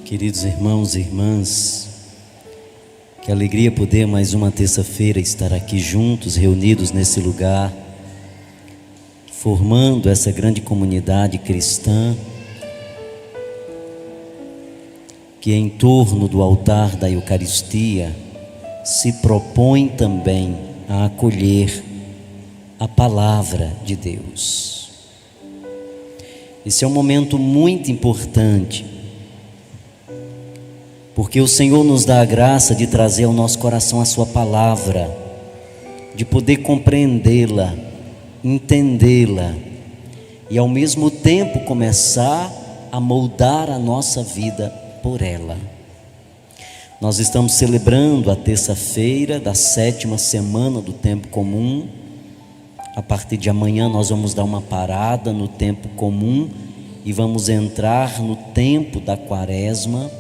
Queridos irmãos e irmãs, que alegria poder mais uma terça-feira estar aqui juntos, reunidos nesse lugar, formando essa grande comunidade cristã, que em torno do altar da Eucaristia se propõe também a acolher a palavra de Deus. Esse é um momento muito importante, porque o Senhor nos dá a graça de trazer ao nosso coração a sua palavra, de poder compreendê-la, entendê-la e ao mesmo tempo começar a moldar a nossa vida por ela. Nós estamos celebrando a terça-feira da 7ª semana do tempo comum. A partir de amanhã nós vamos dar uma parada no tempo comum e vamos entrar no tempo da Quaresma.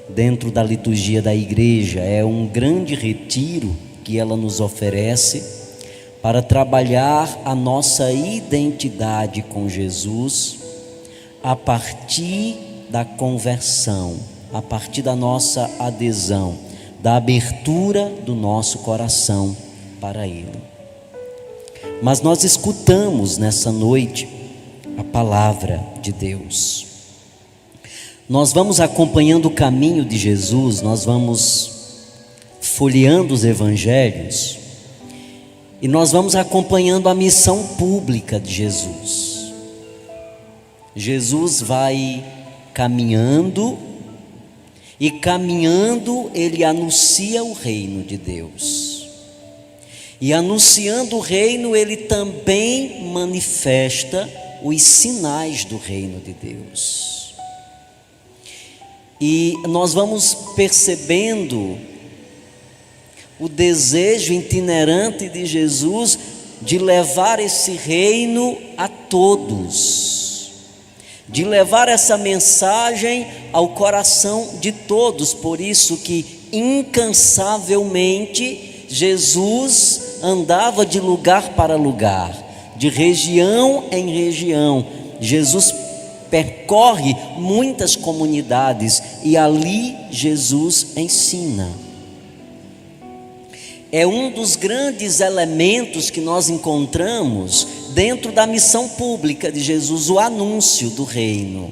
Dentro da liturgia da igreja, é um grande retiro que ela nos oferece para trabalhar a nossa identidade com Jesus a partir da conversão, a partir da nossa adesão, da abertura do nosso coração para Ele. Mas nós escutamos nessa noite a palavra de Deus. Nós vamos acompanhando o caminho de Jesus, nós vamos folheando os evangelhos e nós vamos acompanhando a missão pública de Jesus. Jesus vai caminhando e caminhando ele anuncia o reino de Deus. E anunciando o reino ele também manifesta os sinais do reino de Deus. E nós vamos percebendo o desejo itinerante de Jesus de levar esse reino a todos, de levar essa mensagem ao coração de todos. Por isso que incansavelmente Jesus andava de lugar para lugar, de região em região. Jesus percorre muitas comunidades e ali Jesus ensina. É um dos grandes elementos que nós encontramos dentro da missão pública de Jesus, o anúncio do reino,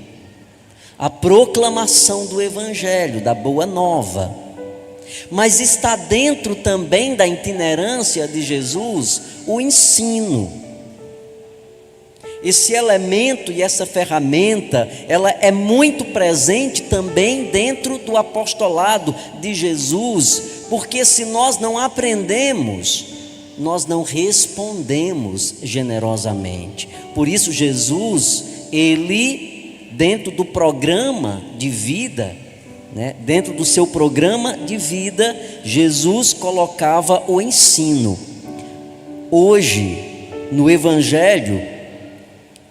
a proclamação do evangelho, da boa nova. Mas está dentro também da itinerância de Jesus o ensino. Esse elemento e essa ferramenta, ela é muito presente também dentro do apostolado de Jesus, porque se nós não aprendemos, nós não respondemos generosamente. Por isso Jesus, ele dentro do programa de vida, dentro do seu programa de vida, Jesus colocava o ensino. Hoje, no Evangelho,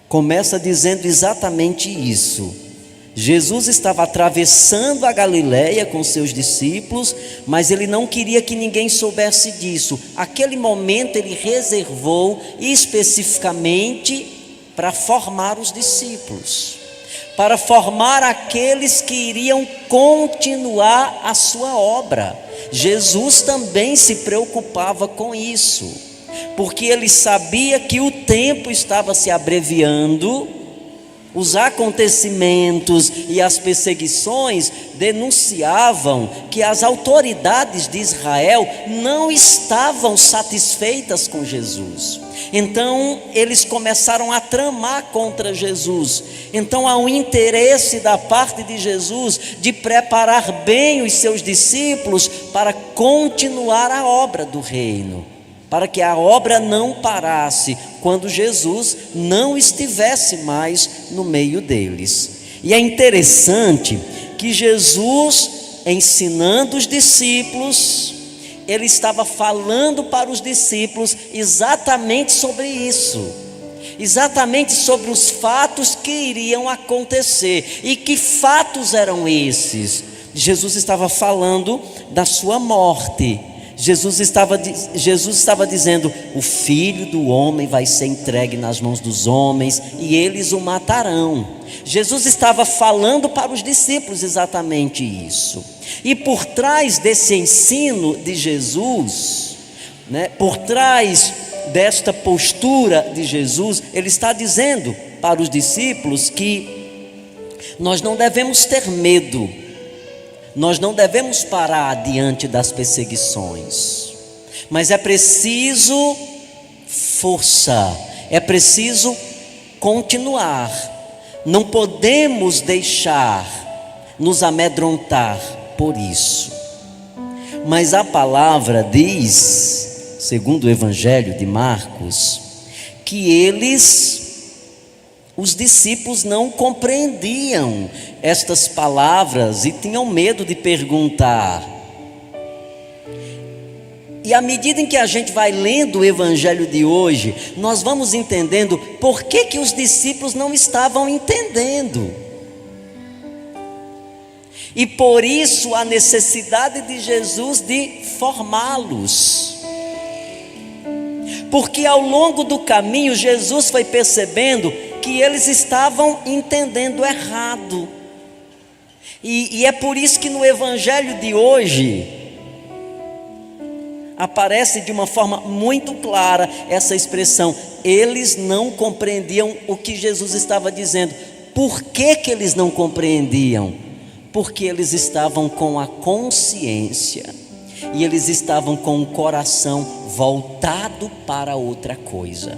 começa dizendo exatamente isso. Jesus estava atravessando a Galileia com seus discípulos, mas ele não queria que ninguém soubesse disso. Aquele momento ele reservou especificamente para formar os discípulos, para formar aqueles que iriam continuar a sua obra. Jesus também se preocupava com isso, porque ele sabia que o tempo estava se abreviando, os acontecimentos e as perseguições denunciavam que as autoridades de Israel não estavam satisfeitas com Jesus. Então eles começaram a tramar contra Jesus. Então há um interesse da parte de Jesus de preparar bem os seus discípulos para continuar a obra do reino, para que a obra não parasse quando Jesus não estivesse mais no meio deles. E é interessante que Jesus, ensinando os discípulos, ele estava falando para os discípulos exatamente sobre isso, exatamente sobre os fatos que iriam acontecer. E que fatos eram esses? Jesus estava falando da sua morte, Jesus estava dizendo: o Filho do Homem vai ser entregue nas mãos dos homens e eles o matarão. Jesus estava falando para os discípulos exatamente isso. E por trás desse ensino de Jesus, por trás desta postura de Jesus, ele está dizendo para os discípulos que nós não devemos ter medo, nós não devemos parar diante das perseguições, mas é preciso força, é preciso continuar, não podemos deixar nos amedrontar por isso. Mas a palavra diz, segundo o Evangelho de Marcos, que os discípulos não compreendiam estas palavras e tinham medo de perguntar. E à medida em que a gente vai lendo o Evangelho de hoje, nós vamos entendendo por que os discípulos não estavam entendendo. E por isso a necessidade de Jesus de formá-los. Porque ao longo do caminho Jesus foi percebendo que eles estavam entendendo errado. E é por isso que no Evangelho de hoje aparece de uma forma muito clara essa expressão: eles não compreendiam o que Jesus estava dizendo. Por que eles não compreendiam? Porque eles estavam com a consciência e eles estavam com o coração voltado para outra coisa.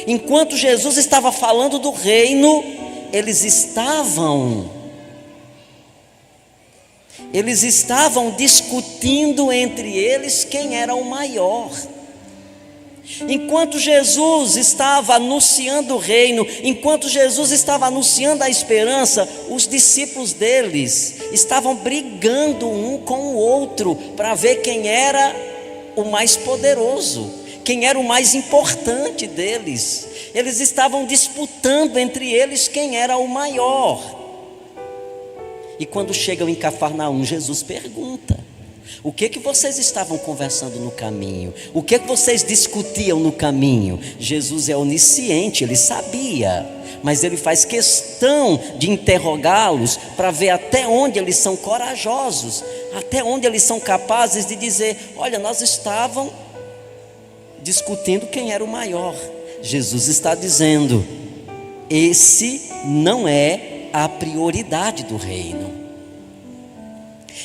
Enquanto Jesus estava falando do reino, eles estavam discutindo entre eles quem era o maior. Enquanto Jesus estava anunciando o reino, enquanto Jesus estava anunciando a esperança, os discípulos deles estavam brigando um com o outro para ver quem era o mais poderoso, quem era o mais importante deles. Eles estavam disputando entre eles quem era o maior. E quando chegam em Cafarnaum, Jesus pergunta: o que vocês estavam conversando no caminho? O que vocês discutiam no caminho? Jesus é onisciente, ele sabia, mas ele faz questão de interrogá-los para ver até onde eles são corajosos, até onde eles são capazes de dizer: olha, nós estávamos discutindo quem era o maior. Jesus está dizendo: esse não é a prioridade do reino.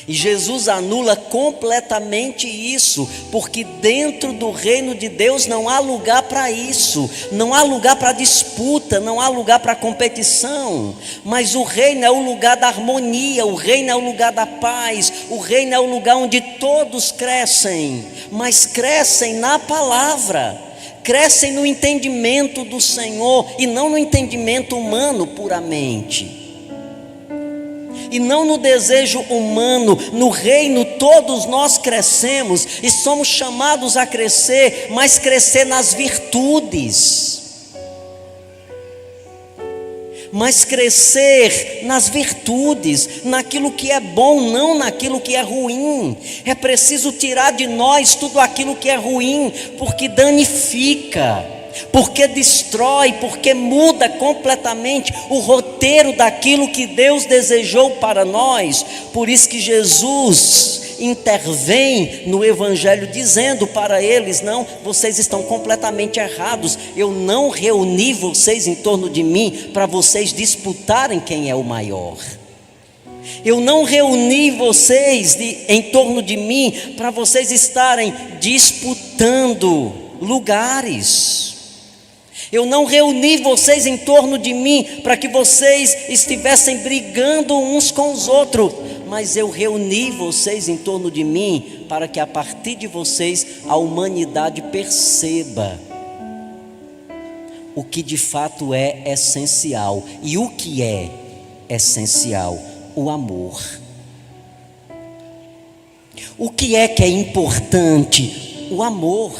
E Jesus anula completamente isso, porque dentro do reino de Deus não há lugar para isso, não há lugar para disputa, não há lugar para competição, mas o reino é o lugar da harmonia, o reino é o lugar da paz, o reino é o lugar onde todos crescem, mas crescem na palavra, crescem no entendimento do Senhor e não no entendimento humano puramente. E não no desejo humano. No reino todos nós crescemos e somos chamados a crescer, mas crescer nas virtudes. Mas crescer nas virtudes, naquilo que é bom, não naquilo que é ruim. É preciso tirar de nós tudo aquilo que é ruim, porque danifica, porque destrói, porque muda completamente o roteiro daquilo que Deus desejou para nós. Por isso que Jesus intervém no Evangelho dizendo para eles: não, vocês estão completamente errados, eu não reuni vocês em torno de mim para vocês disputarem quem é o maior. Eu não reuni vocês em torno de mim para vocês estarem disputando lugares. Eu não reuni vocês em torno de mim para que vocês estivessem brigando uns com os outros, mas eu reuni vocês em torno de mim para que a partir de vocês a humanidade perceba o que de fato é essencial. E o que é essencial? O amor. O que é importante? O amor.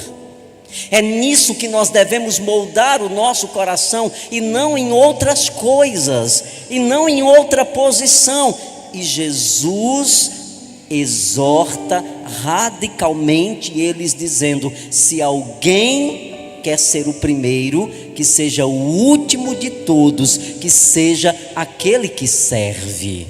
É nisso que nós devemos moldar o nosso coração, e não em outras coisas, e não em outra posição. E Jesus exorta radicalmente eles, dizendo: se alguém quer ser o primeiro, que seja o último de todos, que seja aquele que serve.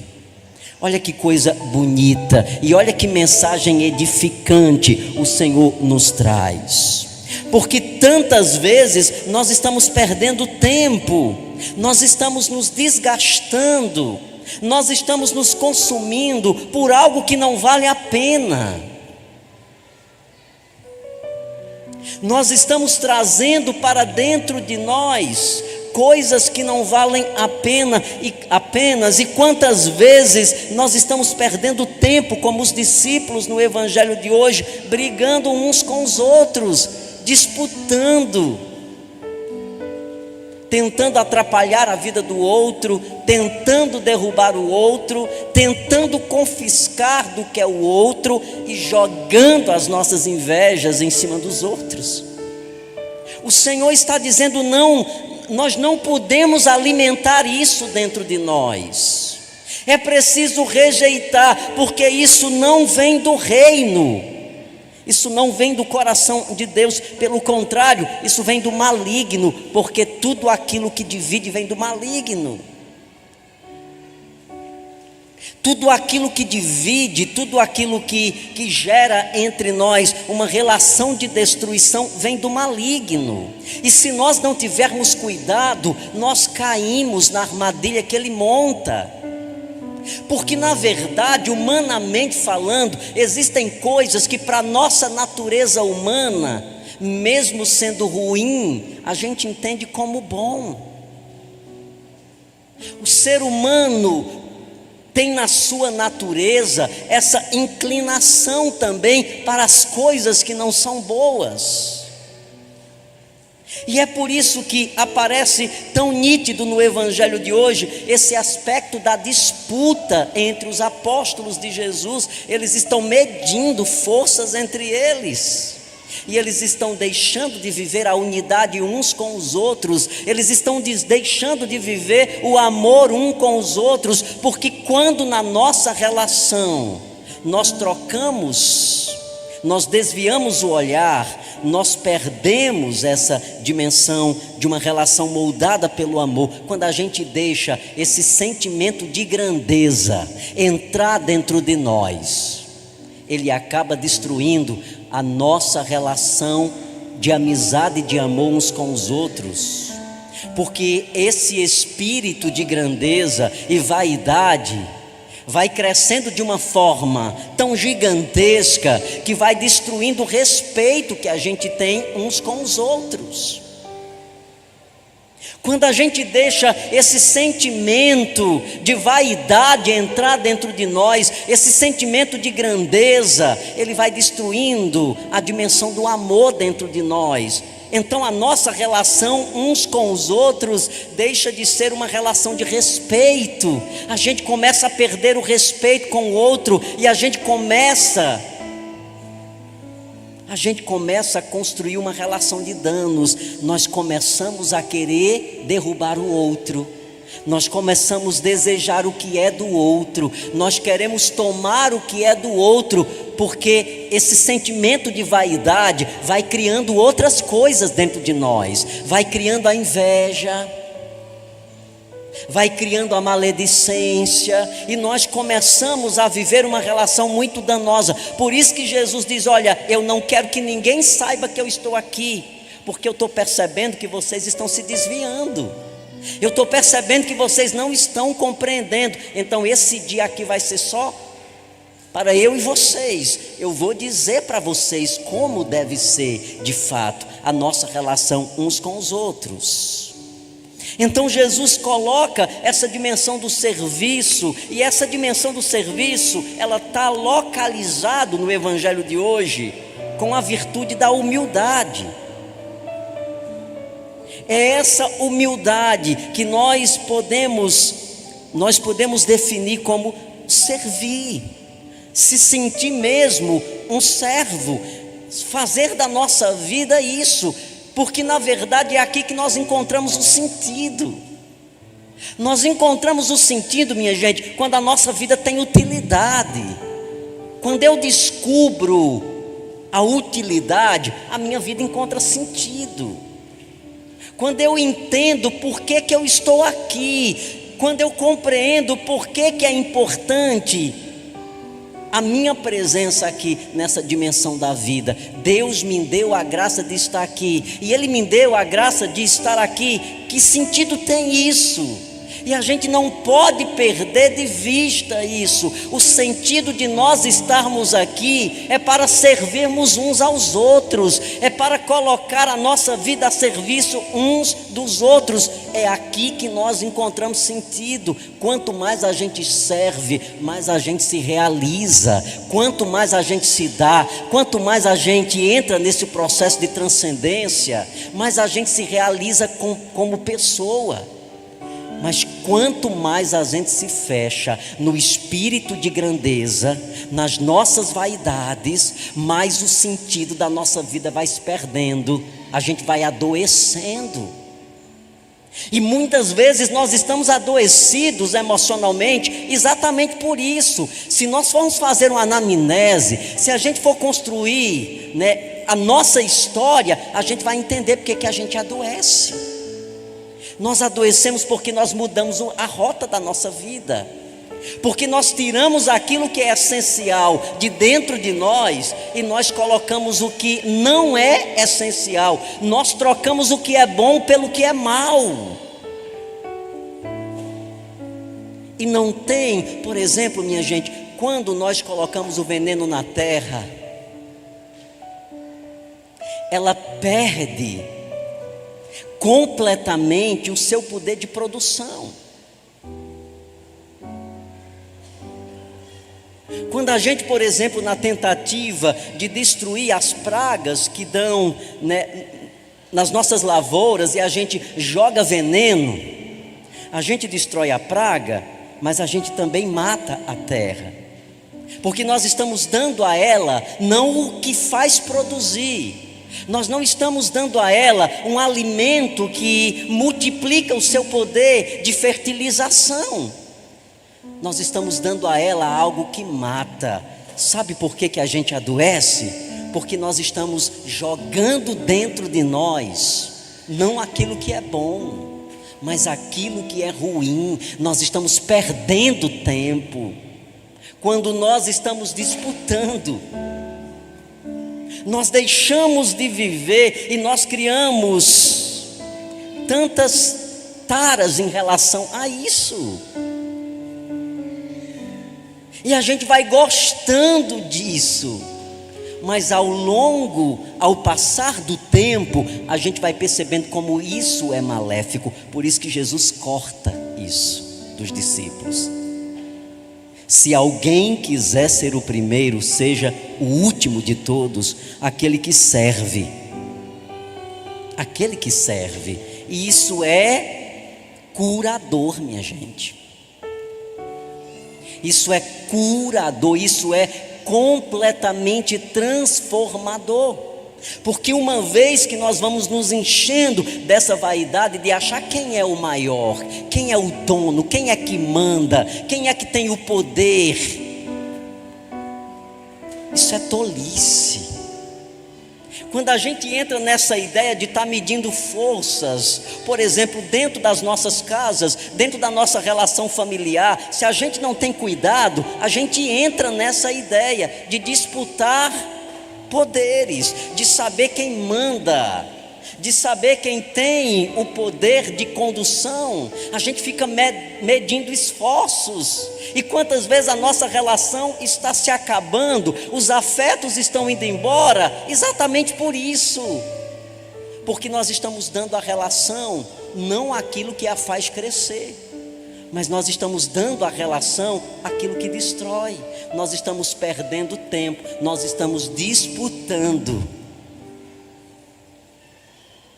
Olha que coisa bonita, e olha que mensagem edificante o Senhor nos traz. Porque tantas vezes nós estamos perdendo tempo, nós estamos nos desgastando, nós estamos nos consumindo por algo que não vale a pena. Nós estamos trazendo para dentro de nós coisas que não valem a pena apenas, e quantas vezes nós estamos perdendo tempo, como os discípulos no evangelho de hoje, brigando uns com os outros, disputando, tentando atrapalhar a vida do outro, tentando derrubar o outro, tentando confiscar do que é o outro e jogando as nossas invejas em cima dos outros. O Senhor está dizendo: não, nós não podemos alimentar isso dentro de nós. É preciso rejeitar, porque isso não vem do reino, isso não vem do coração de Deus. Pelo contrário, isso vem do maligno, porque tudo aquilo que divide vem do maligno. Tudo aquilo que divide, tudo aquilo que gera entre nós uma relação de destruição vem do maligno. E se nós não tivermos cuidado, nós caímos na armadilha que ele monta. Porque na verdade, humanamente falando, existem coisas que para a nossa natureza humana, mesmo sendo ruim, a gente entende como bom. O ser humano tem na sua natureza essa inclinação também para as coisas que não são boas. E é por isso que aparece tão nítido no evangelho de hoje esse aspecto da disputa entre os apóstolos de Jesus. Eles estão medindo forças entre eles, e eles estão deixando de viver a unidade uns com os outros, eles estão deixando de viver o amor um com os outros, porque quando na nossa relação nós trocamos, nós desviamos o olhar, nós perdemos essa dimensão de uma relação moldada pelo amor. Quando a gente deixa esse sentimento de grandeza entrar dentro de nós, ele acaba destruindo a nossa relação de amizade e de amor uns com os outros. Porque esse espírito de grandeza e vaidade vai crescendo de uma forma tão gigantesca que vai destruindo o respeito que a gente tem uns com os outros. Quando a gente deixa esse sentimento de vaidade entrar dentro de nós, esse sentimento de grandeza, ele vai destruindo a dimensão do amor dentro de nós. Então a nossa relação uns com os outros deixa de ser uma relação de respeito. A gente começa a perder o respeito com o outro, e a gente começa a construir uma relação de danos. Nós começamos a querer derrubar o outro, nós começamos a desejar o que é do outro, nós queremos tomar o que é do outro, porque esse sentimento de vaidade vai criando outras coisas dentro de nós, vai criando a inveja, vai criando a maledicência, e nós começamos a viver uma relação muito danosa. Por isso que Jesus diz: olha, eu não quero que ninguém saiba que eu estou aqui, porque eu estou percebendo que vocês estão se desviando, eu estou percebendo que vocês não estão compreendendo. Então esse dia aqui vai ser só para eu e vocês. Eu vou dizer para vocês como deve ser de fato a nossa relação uns com os outros. Então Jesus coloca essa dimensão do serviço, e essa dimensão do serviço, ela está localizada no evangelho de hoje com a virtude da humildade. É essa humildade que nós podemos definir como servir, se sentir mesmo um servo, fazer da nossa vida isso. Porque na verdade é aqui que nós encontramos o sentido. Nós encontramos o sentido, minha gente, quando a nossa vida tem utilidade. Quando eu descubro a utilidade, a minha vida encontra sentido. Quando eu entendo por que eu estou aqui, quando eu compreendo por que é importante a minha presença aqui nessa dimensão da vida. Deus me deu a graça de estar aqui, e Ele me deu a graça de estar aqui. Que sentido tem isso? E a gente não pode perder de vista isso. O sentido de nós estarmos aqui é para servirmos uns aos outros, é para colocar a nossa vida a serviço uns dos outros. É aqui que nós encontramos sentido. Quanto mais a gente serve, mais a gente se realiza. Quanto mais a gente se dá, quanto mais a gente entra nesse processo de transcendência, mais a gente se realiza como pessoa. Mas quanto mais a gente se fecha no espírito de grandeza, nas nossas vaidades, mais o sentido da nossa vida vai se perdendo, a gente vai adoecendo. E muitas vezes nós estamos adoecidos emocionalmente exatamente por isso. Se nós formos fazer uma anamnese, se a gente for construir, a nossa história, a gente vai entender porque que a gente adoece. Nós adoecemos porque nós mudamos a rota da nossa vida, porque nós tiramos aquilo que é essencial de dentro de nós e nós colocamos o que não é essencial. Nós trocamos o que é bom pelo que é mal. E não tem, por exemplo, minha gente, quando nós colocamos o veneno na terra, ela perde completamente o seu poder de produção. Quando a gente, por exemplo, na tentativa de destruir as pragas que dão, nas nossas lavouras, e a gente joga veneno, a gente destrói a praga, mas a gente também mata a terra, porque nós estamos dando a ela não o que faz produzir. Nós não estamos dando a ela um alimento que multiplica o seu poder de fertilização. Nós estamos dando a ela algo que mata. Sabe por que a gente adoece? Porque nós estamos jogando dentro de nós, não aquilo que é bom, mas aquilo que é ruim. Nós estamos perdendo tempo. Quando nós estamos disputando, nós deixamos de viver e nós criamos tantas taras em relação a isso. E a gente vai gostando disso, mas ao passar do tempo, a gente vai percebendo como isso é maléfico. Por isso que Jesus corta isso dos discípulos. Se alguém quiser ser o primeiro, seja o último de todos, aquele que serve. Aquele que serve. E isso é curador, minha gente. Isso é curador, isso é completamente transformador. Porque uma vez que nós vamos nos enchendo dessa vaidade de achar quem é o maior, quem é o dono, quem é que manda, quem é que tem o poder, isso é tolice. Quando a gente entra nessa ideia de estar medindo forças, por exemplo, dentro das nossas casas, dentro da nossa relação familiar, se a gente não tem cuidado, a gente entra nessa ideia de disputar poderes, de saber quem manda, de saber quem tem o poder de condução. A gente fica medindo esforços, e quantas vezes a nossa relação está se acabando, os afetos estão indo embora, exatamente por isso, porque nós estamos dando à relação não aquilo que a faz crescer, mas nós estamos dando à relação aquilo que destrói. Nós estamos perdendo tempo, nós estamos disputando,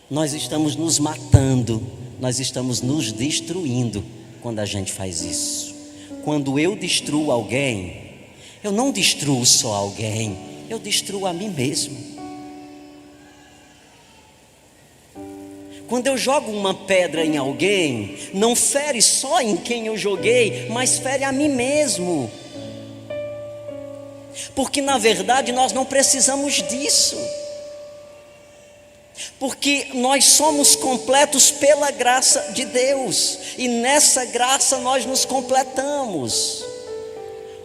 nós estamos nos matando, nós estamos nos destruindo quando a gente faz isso. Quando eu destruo alguém, eu não destruo só alguém, eu destruo a mim mesmo. Quando eu jogo uma pedra em alguém, não fere só em quem eu joguei, mas fere a mim mesmo. Porque na verdade nós não precisamos disso. Porque nós somos completos pela graça de Deus, e nessa graça nós nos completamos.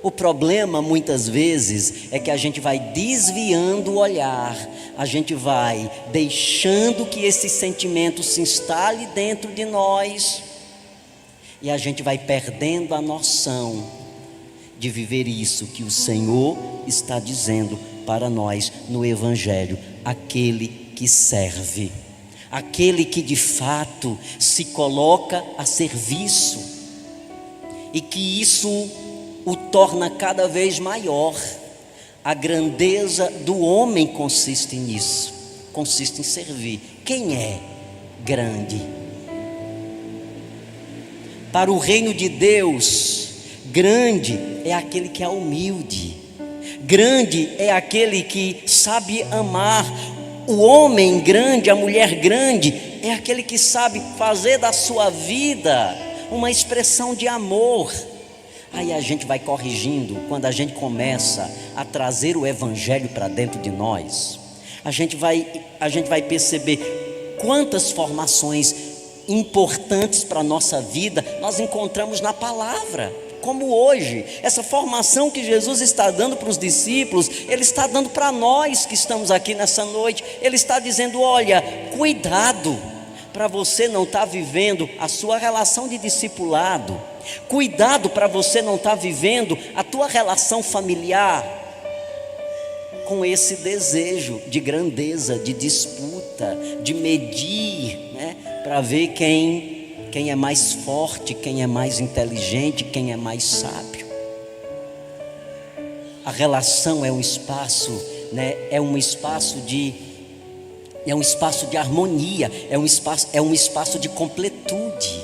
O problema muitas vezes é que a gente vai desviando o olhar, a gente vai deixando que esse sentimento se instale dentro de nós, e a gente vai perdendo a noção de viver isso que o Senhor está dizendo para nós no Evangelho: aquele que serve, aquele que de fato se coloca a serviço, e que isso o torna cada vez maior. A grandeza do homem consiste nisso, consiste em servir. Quem é grande? Para o reino de Deus, grande é aquele que é humilde, grande é aquele que sabe amar. O homem grande, a mulher grande, é aquele que sabe fazer da sua vida uma expressão de amor. Aí a gente vai corrigindo. Quando a gente começa a trazer o Evangelho para dentro de nós, a gente vai perceber quantas formações importantes para a nossa vida nós encontramos na palavra. Como hoje, essa formação que Jesus está dando para os discípulos, Ele está dando para nós que estamos aqui nessa noite. Ele está dizendo: olha, cuidado para você não estar vivendo a sua relação de discipulado, cuidado para você não estar vivendo a tua relação familiar com esse desejo de grandeza, de disputa, de medir, né, para ver quem é mais forte, quem é mais inteligente, quem é mais sábio. A relação é um espaço, né, é um espaço de harmonia, é um espaço de completude.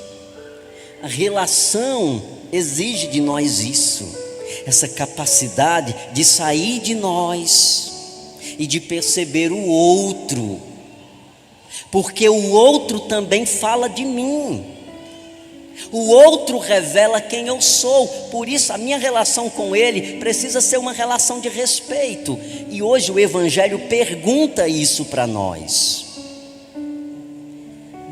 A relação exige de nós isso, essa capacidade de sair de nós e de perceber o outro, porque o outro também fala de mim. O outro revela quem eu sou. Por isso a minha relação com ele precisa ser uma relação de respeito. E hoje o Evangelho pergunta isso para nós.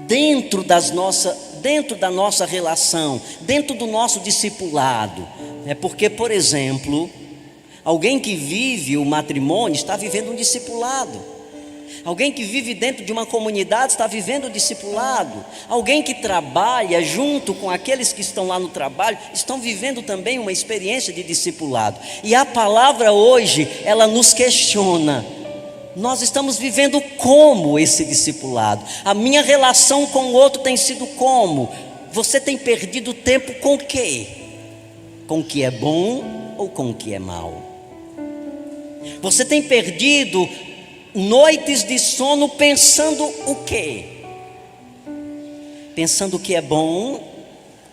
Dentro da nossa relação, dentro do nosso discipulado. Porque, por exemplo, alguém que vive o matrimônio está vivendo um discipulado. Alguém que vive dentro de uma comunidade está vivendo o discipulado. Alguém que trabalha junto com aqueles que estão lá no trabalho estão vivendo também uma experiência de discipulado. E a palavra hoje, ela nos questiona: nós estamos vivendo como esse discipulado? A minha relação com o outro tem sido como? Você tem perdido tempo com o quê? Com o que é bom ou com o que é mal? Você tem perdido noites de sono pensando o quê? Pensando o que é bom,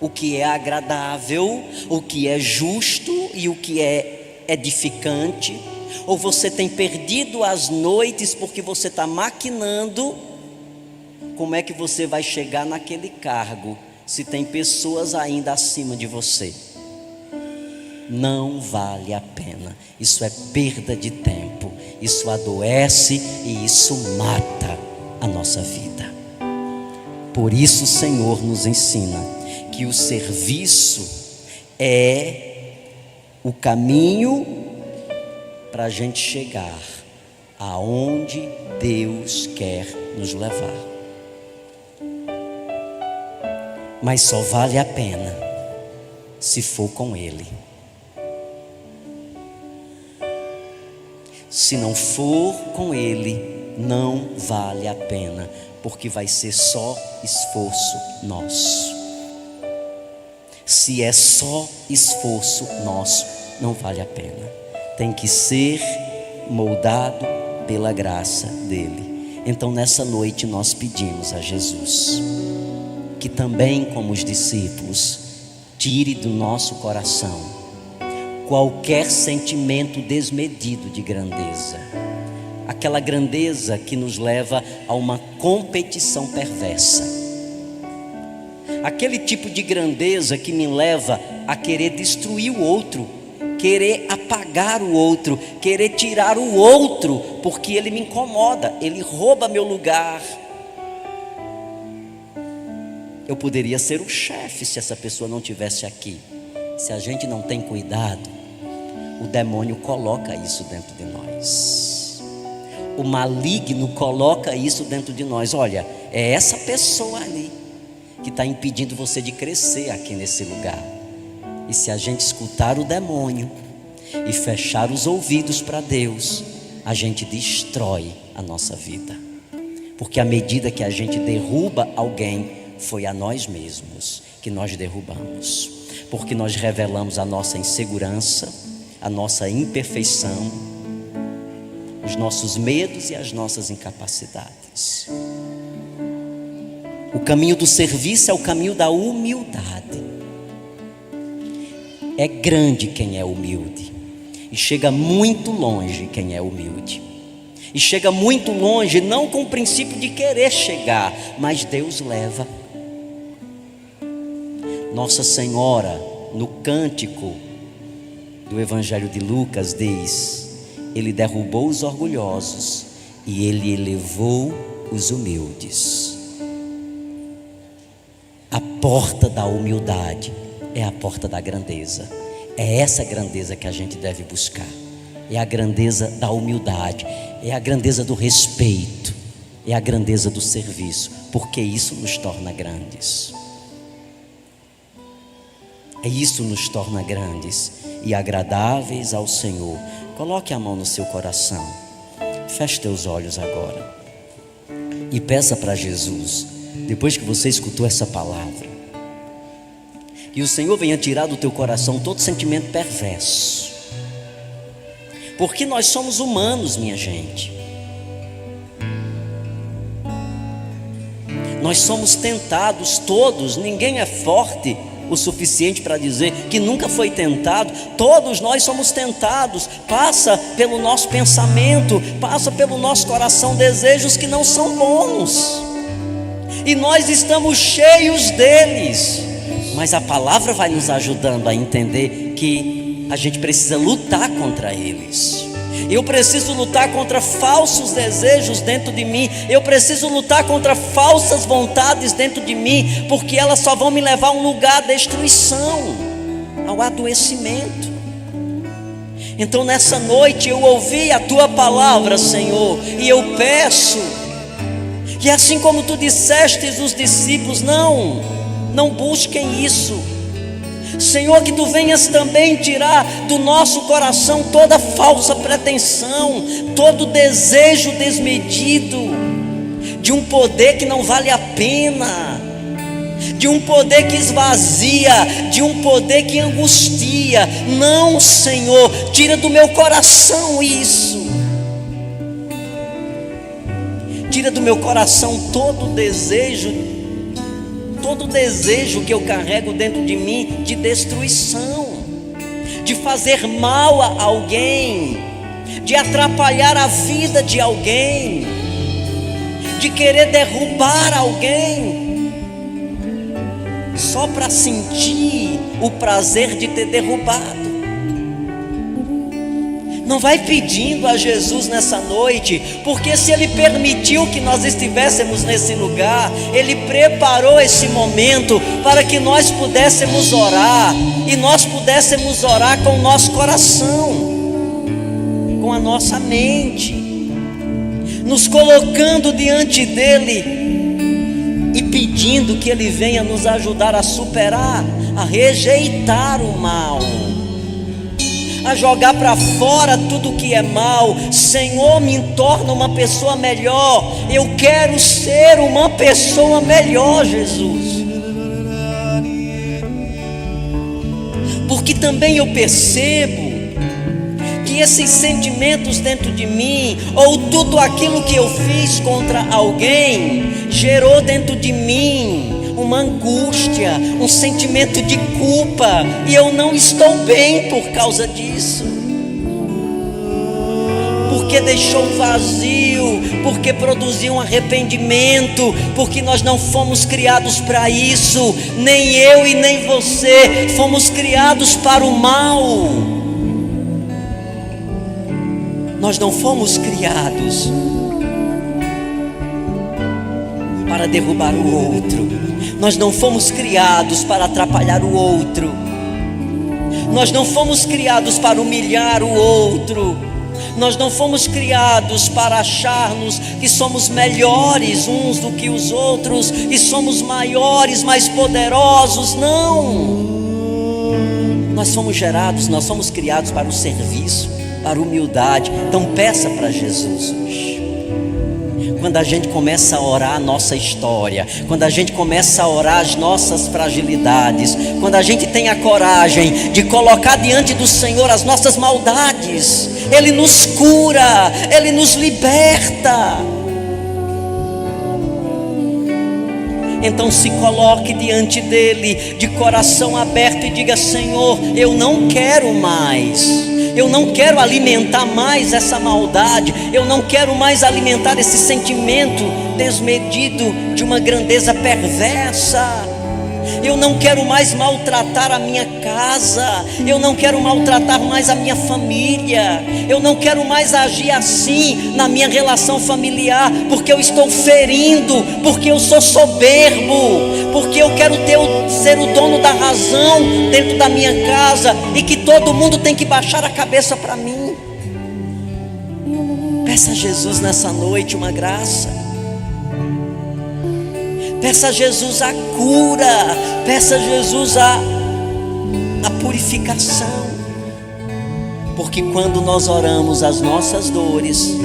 o que é agradável, o que é justo e o que é edificante? Ou você tem perdido as noites porque você está maquinando como é que você vai chegar naquele cargo, se tem pessoas ainda acima de você? Não vale a pena. Isso é perda de tempo. Isso adoece e isso mata a nossa vida. Por isso o Senhor nos ensina que o serviço é o caminho para a gente chegar aonde Deus quer nos levar. Mas só vale a pena se for com Ele. Se não for com Ele, não vale a pena, porque vai ser só esforço nosso. Se é só esforço nosso, não vale a pena. Tem que ser moldado pela graça dEle. Então nessa noite nós pedimos a Jesus que também, como os discípulos, tire do nosso coração qualquer sentimento desmedido de grandeza, aquela grandeza que nos leva a uma competição perversa, aquele tipo de grandeza que me leva a querer destruir o outro, querer apagar o outro, querer tirar o outro, porque ele me incomoda, ele rouba meu lugar. Eu poderia ser o chefe se essa pessoa não estivesse aqui. Se a gente não tem cuidado, o demônio coloca isso dentro de nós. O maligno coloca isso dentro de nós. Olha, é essa pessoa ali que está impedindo você de crescer aqui nesse lugar. E se a gente escutar o demônio e fechar os ouvidos para Deus, a gente destrói a nossa vida. Porque à medida que a gente derruba alguém, foi a nós mesmos que nós derrubamos. Porque nós revelamos a nossa insegurança, a nossa imperfeição, os nossos medos e as nossas incapacidades. O caminho do serviço é o caminho da humildade. É grande quem é humilde, e chega muito longe quem é humilde. E chega muito longe não com o princípio de querer chegar, mas Deus leva. Nossa Senhora, no cântico do Evangelho de Lucas, diz: Ele derrubou os orgulhosos e Ele elevou os humildes. A porta da humildade é a porta da grandeza. É essa grandeza que a gente deve buscar. É a grandeza da humildade, é a grandeza do respeito, é a grandeza do serviço, porque isso nos torna grandes. Isso nos torna grandes e agradáveis ao Senhor. Coloque a mão no seu coração, feche teus olhos agora e peça para Jesus, depois que você escutou essa palavra, que o Senhor venha tirar do teu coração todo sentimento perverso. Porque nós somos humanos, minha gente. Nós somos tentados todos, ninguém é forte o suficiente para dizer que nunca foi tentado. Todos nós somos tentados. Passa pelo nosso pensamento, passa pelo nosso coração desejos que não são bons, e nós estamos cheios deles. Mas a palavra vai nos ajudando a entender que a gente precisa lutar contra eles. Eu preciso lutar contra falsos desejos dentro de mim. Eu preciso lutar contra falsas vontades dentro de mim, porque elas só vão me levar a um lugar de destruição, ao adoecimento. Então nessa noite eu ouvi a Tua palavra, Senhor, e eu peço que assim como Tu dissestes os discípulos, não busquem isso, Senhor, que Tu venhas também tirar do nosso coração toda falsa pretensão, todo desejo desmedido de um poder que não vale a pena, de um poder que esvazia, de um poder que angustia. Não, Senhor, tira do meu coração isso. Tira do meu coração todo desejo que eu carrego dentro de mim de destruição, de fazer mal a alguém, de atrapalhar a vida de alguém, de querer derrubar alguém, só para sentir o prazer de ter derrubado. Não vai pedindo a Jesus nessa noite, porque se Ele permitiu que nós estivéssemos nesse lugar, Ele preparou esse momento para que nós pudéssemos orar, e nós pudéssemos orar com o nosso coração, com a nossa mente, nos colocando diante dEle e pedindo que Ele venha nos ajudar a superar, a rejeitar o mal, a jogar para fora tudo que é mal. Senhor, me torna uma pessoa melhor. Eu quero ser uma pessoa melhor, Jesus. Porque também eu percebo que esses sentimentos dentro de mim, ou tudo aquilo que eu fiz contra alguém, gerou dentro de mim uma angústia, um sentimento de culpa, e eu não estou bem por causa disso, porque deixou um vazio, porque produziu um arrependimento, porque nós não fomos criados para isso, nem eu e nem você fomos criados para o mal. Nós não fomos criados para derrubar o outro. Nós não fomos criados para atrapalhar o outro. Nós não fomos criados para humilhar o outro. Nós não fomos criados para acharmos que somos melhores uns do que os outros e somos maiores, mais poderosos. Não. Nós fomos gerados, nós fomos criados para o serviço, para a humildade. Então peça para Jesus hoje. Quando a gente começa a orar a nossa história, quando a gente começa a orar as nossas fragilidades, quando a gente tem a coragem de colocar diante do Senhor as nossas maldades, Ele nos cura, Ele nos liberta. Então se coloque diante dEle de coração aberto e diga: Senhor, eu não quero mais. Eu não quero alimentar mais essa maldade. Eu não quero mais alimentar esse sentimento desmedido de uma grandeza perversa. Eu não quero mais maltratar a minha casa. Eu não quero maltratar mais a minha família. Eu não quero mais agir assim na minha relação familiar, porque eu estou ferindo, porque eu sou soberbo, porque eu quero ser o dono da razão dentro da minha casa e que todo mundo tem que baixar a cabeça para mim. Peça a Jesus nessa noite uma graça. Peça a Jesus a cura, peça a Jesus a purificação, porque quando nós oramos as nossas dores,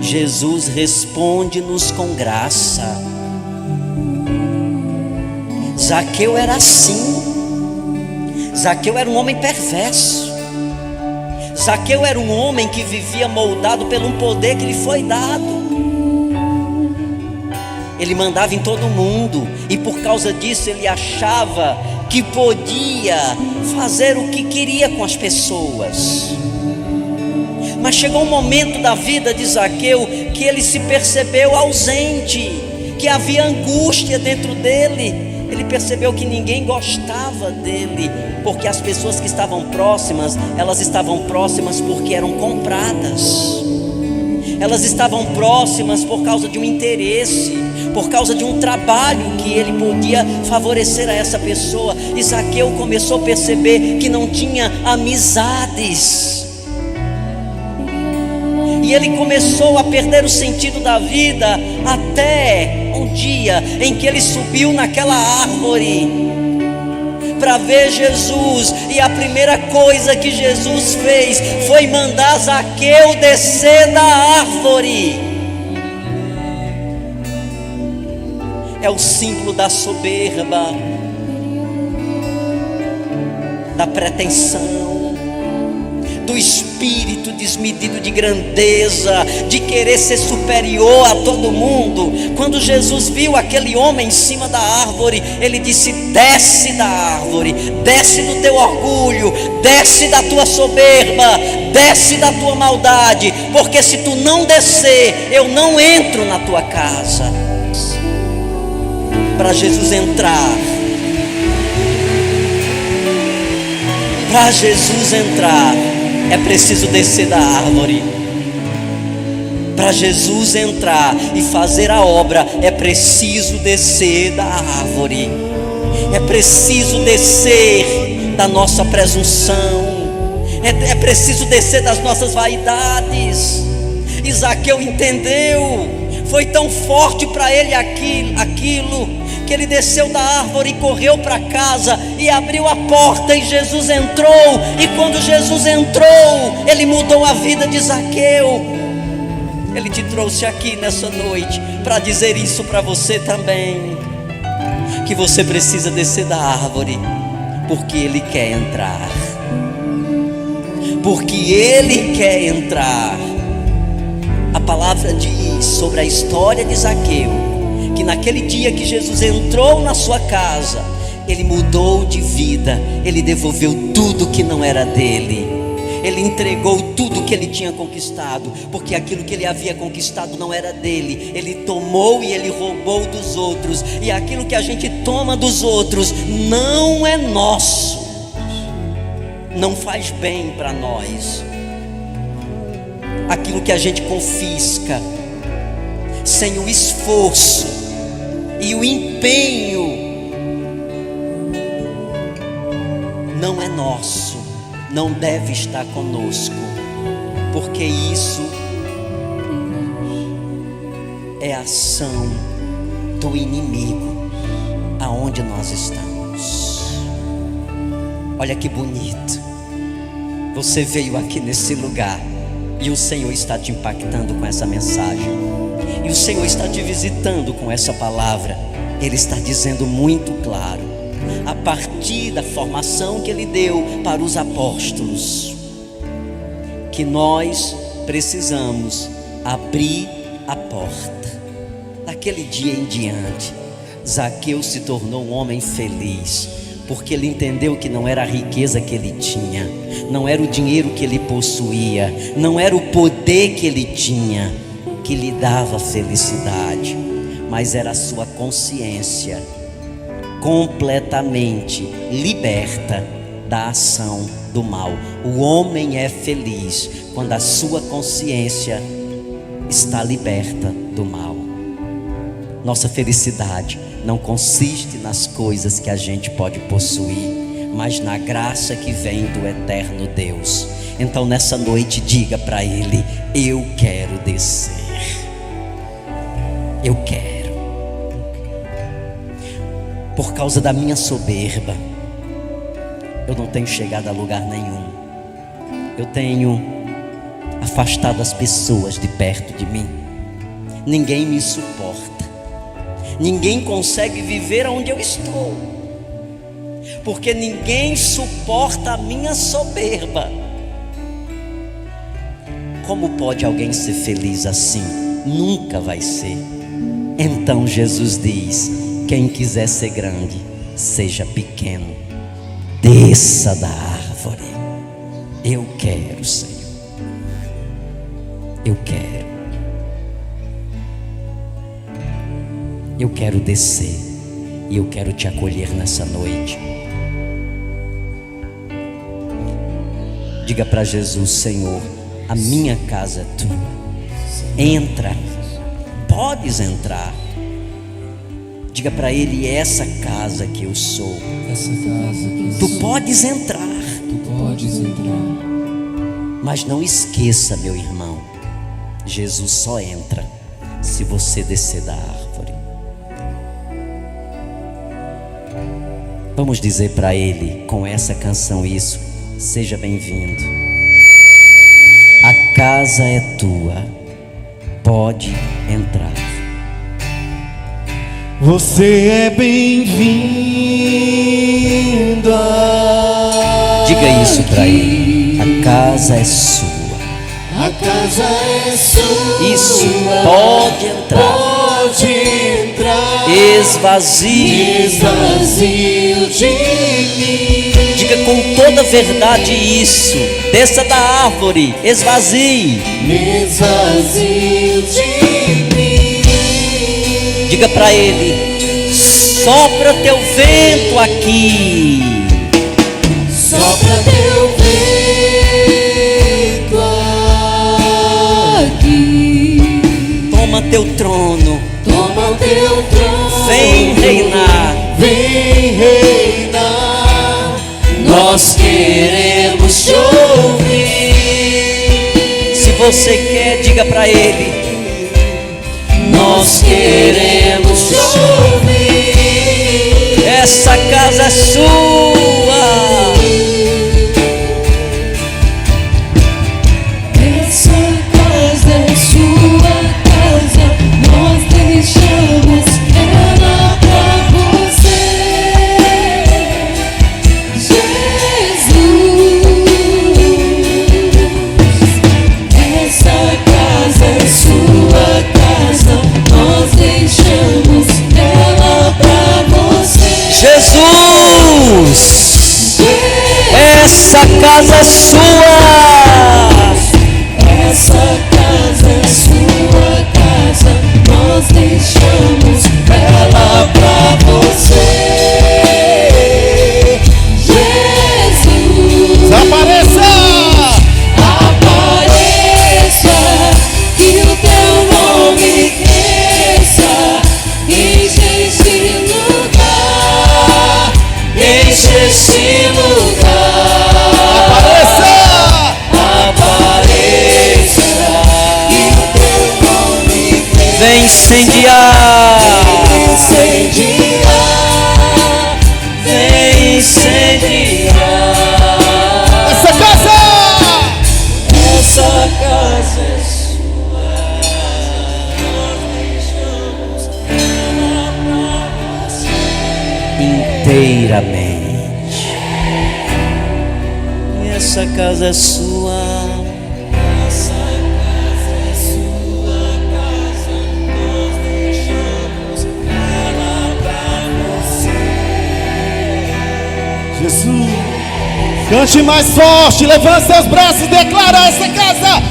Jesus responde-nos com graça. Zaqueu era assim. Zaqueu era um homem perverso. Zaqueu era um homem que vivia moldado pelo poder que lhe foi dado. Ele mandava em todo mundo, e por causa disso ele achava que podia fazer o que queria com as pessoas. Mas chegou um momento da vida de Zaqueu que ele se percebeu ausente, que havia angústia dentro dele. Ele percebeu que ninguém gostava dele, porque as pessoas que estavam próximas, elas estavam próximas porque eram compradas. Elas estavam próximas por causa de um interesse, por causa de um trabalho que ele podia favorecer a essa pessoa. E Zaqueu começou a perceber que não tinha amizades. E ele começou a perder o sentido da vida, até um dia em que ele subiu naquela árvore para ver Jesus, e a primeira coisa que Jesus fez foi mandar Zaqueu descer da árvore. É o símbolo da soberba, da pretensão, do espírito desmedido de grandeza, de querer ser superior a todo mundo. Quando Jesus viu aquele homem em cima da árvore, ele disse: desce da árvore, desce do teu orgulho, desce da tua soberba, desce da tua maldade, porque se tu não descer, eu não entro na tua casa. Para Jesus entrar, é preciso descer da árvore. Para Jesus entrar e fazer a obra, é preciso descer da árvore. É preciso descer da nossa presunção. É preciso descer das nossas vaidades. E Zaqueu entendeu. Foi tão forte para ele aquilo, que ele desceu da árvore e correu para casa e abriu a porta, e Jesus entrou. E quando Jesus entrou, ele mudou a vida de Zaqueu. Ele te trouxe aqui nessa noite para dizer isso para você também, que você precisa descer da árvore, porque Ele quer entrar. Porque Ele quer entrar. A palavra diz sobre a história de Zaqueu, que naquele dia que Jesus entrou na sua casa, ele mudou de vida, ele devolveu tudo que não era dele, ele entregou tudo que ele tinha conquistado, porque aquilo que ele havia conquistado não era dele, ele tomou e ele roubou dos outros, e aquilo que a gente toma dos outros não é nosso, não faz bem para nós. aquilo que a gente confisca, sem o esforço e o empenho, não é nosso, não deve estar conosco, porque isso é ação do inimigo aonde nós estamos. Olha que bonito, você veio aqui nesse lugar e o Senhor está te impactando com essa mensagem, e o Senhor está te visitando com essa palavra. Ele está dizendo muito claro, a partir da formação que Ele deu para os apóstolos, que nós precisamos abrir a porta. Daquele dia em diante, Zaqueu se tornou um homem feliz, porque ele entendeu que não era a riqueza que ele tinha, não era o dinheiro que ele possuía, não era o poder que ele tinha que lhe dava felicidade, mas era a sua consciência completamente liberta da ação do mal. O homem é feliz quando a sua consciência está liberta do mal. Nossa felicidade não consiste nas coisas que a gente pode possuir, mas na graça que vem do eterno Deus. Então nessa noite diga para Ele: eu quero descer, eu quero. Por causa da minha soberba, eu não tenho chegado a lugar nenhum, eu tenho afastado as pessoas de perto de mim, ninguém me suporta. Ninguém consegue viver onde eu estou, porque ninguém suporta a minha soberba. Como pode alguém ser feliz assim? Nunca vai ser. Então Jesus diz: quem quiser ser grande, seja pequeno, desça da árvore. Eu quero, Senhor, eu quero. Eu quero descer e eu quero te acolher nessa noite. Diga para Jesus: Senhor, a minha casa é tua. Entra, podes entrar. Diga para Ele: essa casa que eu sou, essa casa que tu podes entrar. Tu podes entrar. Mas não esqueça, meu irmão, Jesus só entra se você descer da árvore. Vamos dizer para Ele com essa canção isso: seja bem-vindo, a casa é tua, pode entrar. Você é bem-vindo. Diga isso para Ele: a casa é sua. A casa é sua. Isso, pode entrar. Pode entrar. Esvazie. Esvazio de mim. Diga com toda verdade isso: desça da árvore, esvazie. Esvazio de mim. Diga para Ele: sopra teu vento aqui. Sopra teu vento aqui. Toma teu trono. Toma o teu trono. Vem reinar. Vem reinar. Nós queremos te ouvir. Se você quer, diga para Ele: nós queremos te ouvir. essa casa é sua. Essa casa é sua casa. Nós deixamos ela pra você, Jesus. Essa casa é sua casa. Nós deixamos ela pra você, Jesus, essa casa é sua. Essa casa é sua casa. Nós deixamos ela pra você, Jesus. Apareça! Apareça incendiar, incendiar, vem incendiar. Essa casa Essa casa é sua. Nós deixamos ela pra você. inteiramente. E essa casa é sua. Essa casa é sua casa. Nós deixamos ela pra você. Jesus, cante mais forte, levante seus braços e declara essa casa.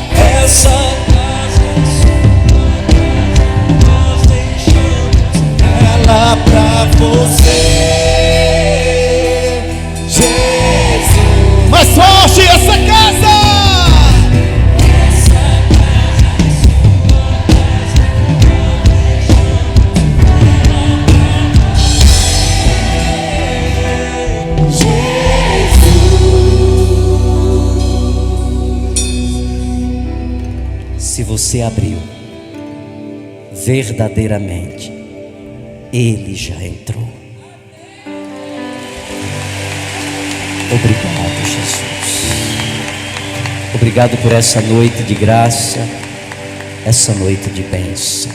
Essa casa é sua casa. Nós deixamos ela pra você. Jesus. Mais forte, essa casa. Se você abriu, verdadeiramente, Ele já entrou. Obrigado, Jesus. Obrigado por essa noite de graça, essa noite de bênção.